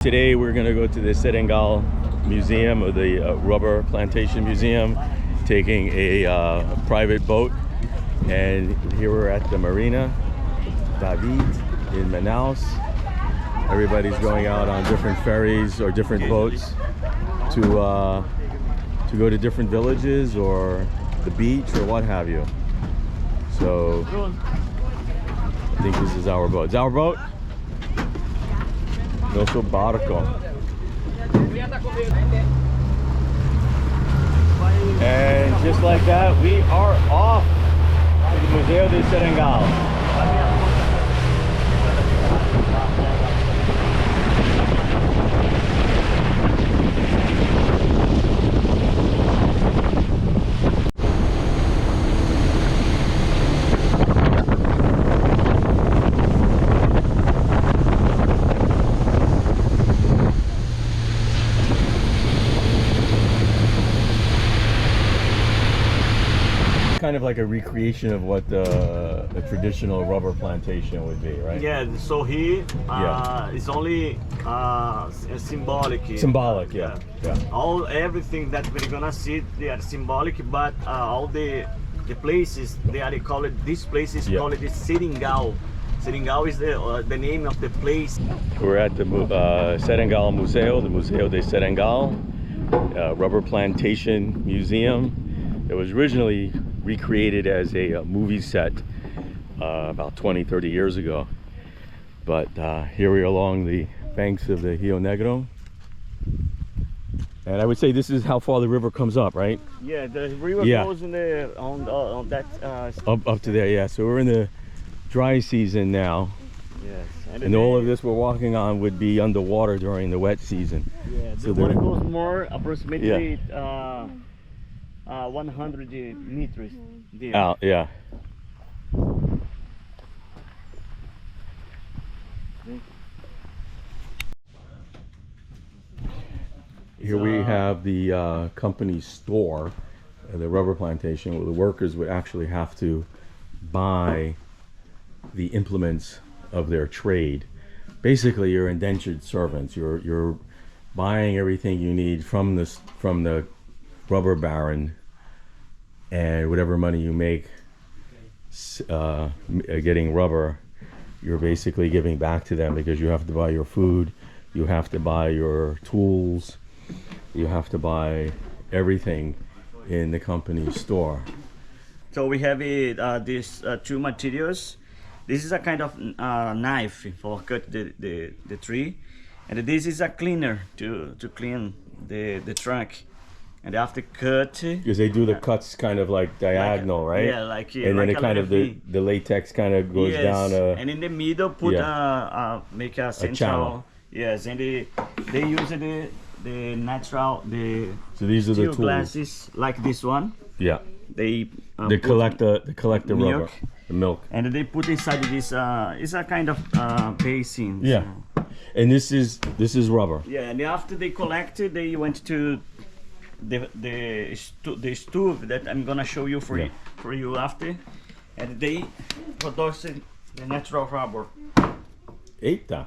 Today we're going to go to the Senegal Museum, or the Rubber Plantation Museum, taking a private boat. And here we're at the Marina David in Manaus. Everybody's going out on different ferries or different boats to go to different villages or the beach or what have you. So I think this is our boat. It's our boat. Nosso barco. And just like that, we are off to the Museo de Senegal. Kind of like a recreation of what a traditional rubber plantation would be, right? Yeah, so here is only symbolic. Symbolic, yeah. Everything that we're gonna see, they are symbolic, but all the places, this place is called the Senegal. Senegal is the name of the place. We're at the Senegal Museo, the Museo de Senegal, Rubber Plantation Museum. It was originally recreated as a movie set about 20-30 years ago, but here we are along the banks of the Rio Negro, and I would say this is how far the river comes up, right? Yeah, the river goes in the on that up to there. Yeah, so we're in the dry season now. Yes, and all of this we're walking on would be underwater during the wet season. Yeah, the water goes more approximately 100 meters deep. Out, yeah. Here we have the company store, the rubber plantation, where the workers would actually have to buy the implements of their trade. Basically, you're indentured servants. You're buying everything you need from the rubber baron, and whatever money you make getting rubber, you're basically giving back to them, because you have to buy your food, you have to buy your tools, you have to buy everything in the company store. So we have these two materials. This is a kind of knife for cut the tree, and this is a cleaner to clean the trunk. And after cut, because they do the cuts kind of like diagonal, right? Yeah, like and then it kind of the latex kind of goes down. And in the middle, put make a central channel. Yes, and they use the natural So these are the tools. Glasses like this one. Yeah. They collect the rubber, the milk, and they put inside this. It's a kind of basin. Yeah. So. And this is rubber. Yeah, and after they collected, they went to the stove that I'm gonna show you for you after, and they produce the natural rubber. Eita.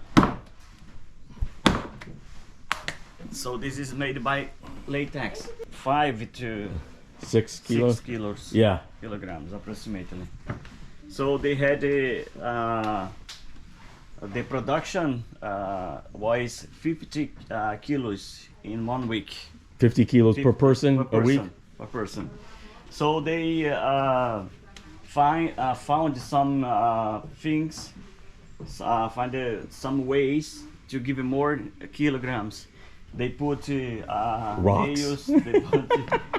So this is made by latex, 5 to 6 kilos. 6 kilos. Yeah. Kilograms approximately. So they had the production was 50 kilos in 1 week. 50 kilos per person a week? Per person. So they found some things, some ways to give more kilograms. They put rocks. They put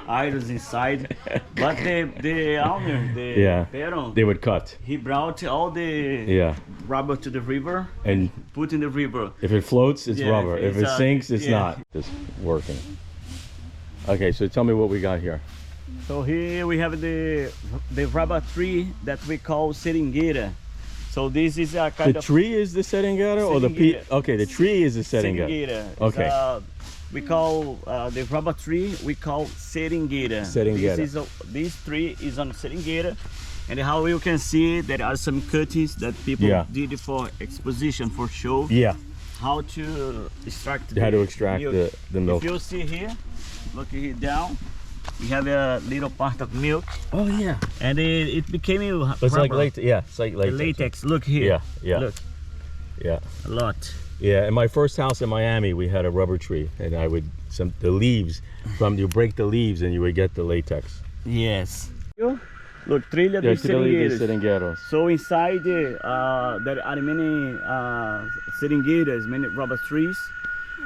irons inside, but the owner, Baron, they would cut. He brought all the rubber to the river and put in the river. If it floats, it's rubber. If it sinks, it's not. It's working. Okay, so tell me what we got here. So here we have the rubber tree that we call seringueira. So this is a kind of... The tree is the seringueira or the peat? Okay, the tree is the seringueira. Okay. We call the rubber tree, we call seringueira. Seringueira. This tree is on seringueira. And how you can see, there are some cuttings that people did for exposition, for show. Yeah. how to extract How to extract the milk. If you see here, look here down, we have a little part of milk. Oh yeah. And it became It's rubber. like latex. Yeah, it's like latex. Latex. Look here. Yeah, yeah. Look, Yeah. a lot. Yeah, in my first house in Miami, we had a rubber tree, and I would the leaves you break the leaves, and you would get the latex. Yes. Look, trilha Yeah, dos seringueiros. seringueiros. So inside there are many seringueiras, many rubber trees,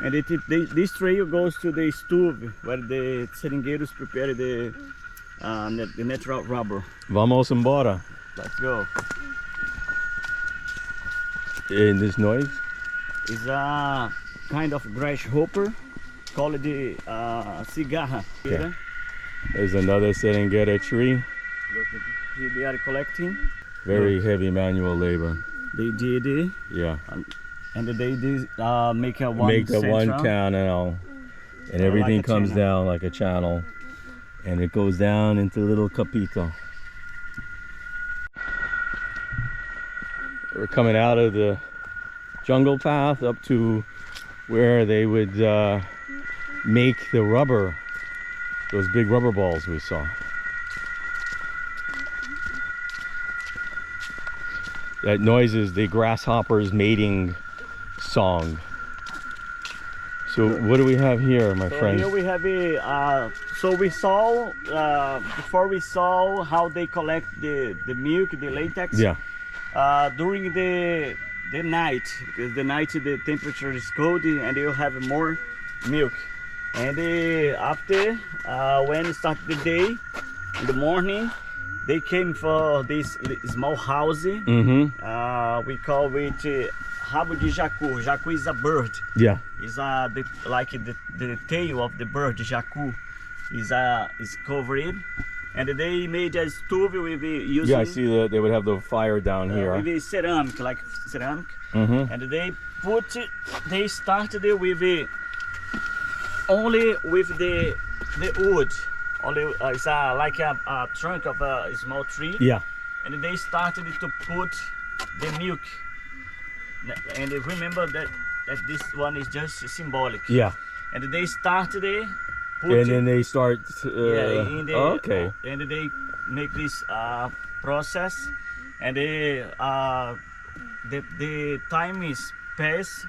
and this trail goes to the stove where the seringueiros prepare the natural rubber. Vamos embora. Let's go. And this noise? It's a kind of grasshopper called the cigarra. Okay. There's another seringueira tree. Look, here they are collecting. Very heavy manual labor. They did it. Yeah. And they did make a one Make the central. one channel, and everything like a comes channel. down like a channel, and it goes down into little capito. We're coming out of the jungle path up to where they would make the rubber, those big rubber balls we saw. That noise is the grasshopper's mating song. So what do we have here, my friend? Here we have a. So we saw before we saw how they collect the milk, the latex. Yeah. During the night, because the night the temperature is cold and you have more milk. And after when it started the day, in the morning, they came for this small house. Mm-hmm. We call it rabo de jacu. Jacu is a bird. Yeah. It's like the tail of the bird. Jacu is covered, and they made a stove with using. Yeah, I see that they would have the fire down here. With ceramic, like ceramic, Mm-hmm. and they started with only with the wood. Only it's like a trunk of a small tree. Yeah. And they started to put the milk. And remember that this one is just symbolic. Yeah. And they started And then they start. Okay. And they make this process, and the time is passed,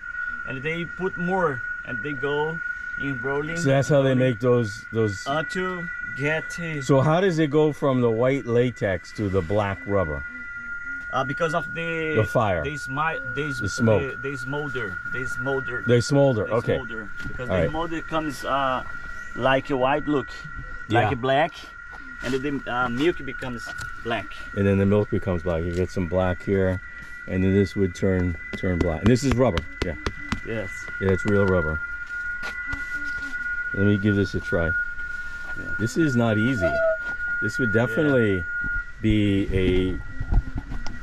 and they put more, and they go in rolling. So that's how they make those. To get. So how does it go from the white latex to the black rubber? Because of the fire. the smoke. They smolder. They smolder. Okay. Smolder. Because All the right. smolder comes like a white look, Yeah. like a black, and the milk becomes black. And then the milk becomes black. You get some black here, and then this would turn black. And this is rubber. Yeah. Yes. Yeah, it's real rubber. Let me give this a try. Yeah. This is not easy. This would definitely be a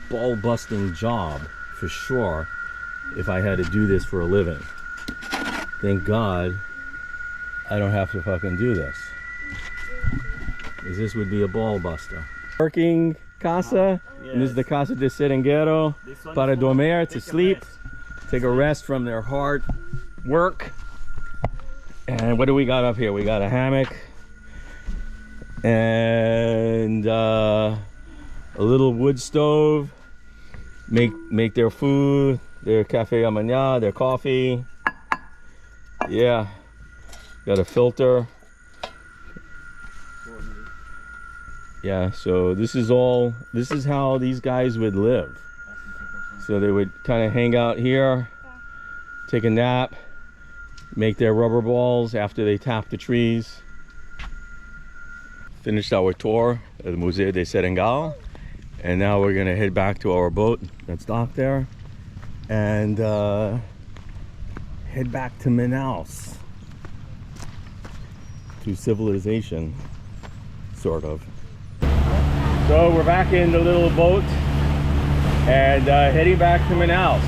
ball-busting job for sure if I had to do this for a living. Thank God I don't have to fucking do this. Because this would be a ball buster. Working casa. And this is the casa de seringueiro. This one Para for dormir, to take a sleep. rest. Take a rest from their hard work. And what do we got up here? We got a hammock and a little wood stove. Make their food, their cafe a mañana, their coffee. Yeah, got a filter. Yeah, so this is how these guys would live. So they would kind of hang out here, take a nap, make their rubber balls after they tap the trees. Finished our tour at the Museo de Serengal, and now we're gonna head back to our boat that's docked there and head back to Manaus, to civilization, sort of. So we're back in the little boat and heading back to Manaus.